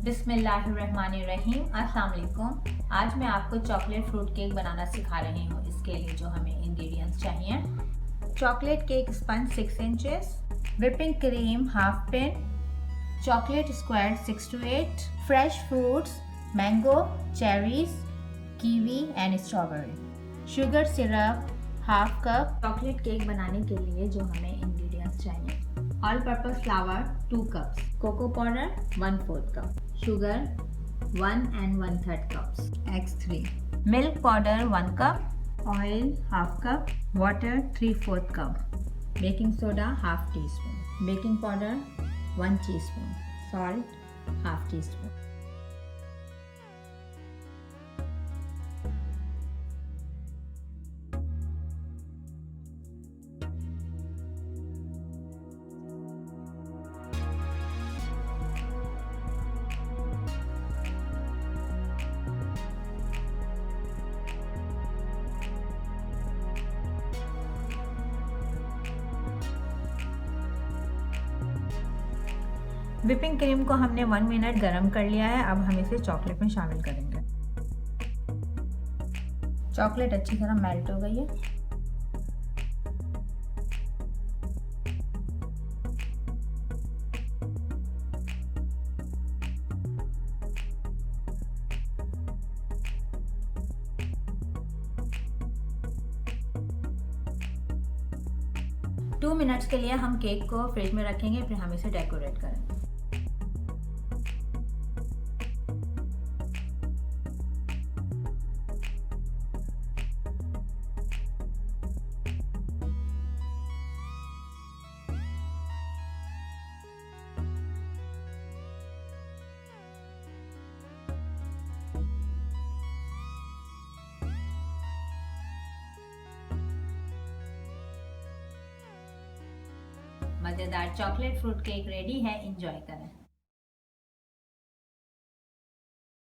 बिस्मिल्लाहिर्रहमानिर्रहीम। अस्सलाम वालेकुम। आज मैं आपको चॉकलेट फ्रूट केक बनाना सिखा रही हूँ। इसके लिए जो हमें इंग्रेडिएंट्स चाहिए, chocolate cake sponge 6 inches, whipping cream half pint, chocolate square 6 to 8, fresh fruits mango, cherries, kiwi and strawberry, sugar syrup half cup. Chocolate cake बनाने के लिए जो हमें इंग्रेडिएंट्स चाहिए, all purpose flour 2 cups, cocoa powder 1/4 cup, sugar 1 and 1/3 cups, eggs 3, milk powder 1 cup, oil half cup, water 3/4 cup, baking soda half teaspoon, baking powder 1 teaspoon, salt half teaspoon. Whipping cream को हमने 1 minute गर्म कर लिया है। अब हम इसे chocolate में शामिल करेंगे। चॉकलेट अच्छी तरह मेल्ट हो गई है। टू मिनट्स के लिए हम केक को फ्रिज में रखेंगे, फिर हम इसे डेकोरेट करेंगे। मज़ेदार चॉकलेट फ्रूट केक रेडी है, एंजॉय करें।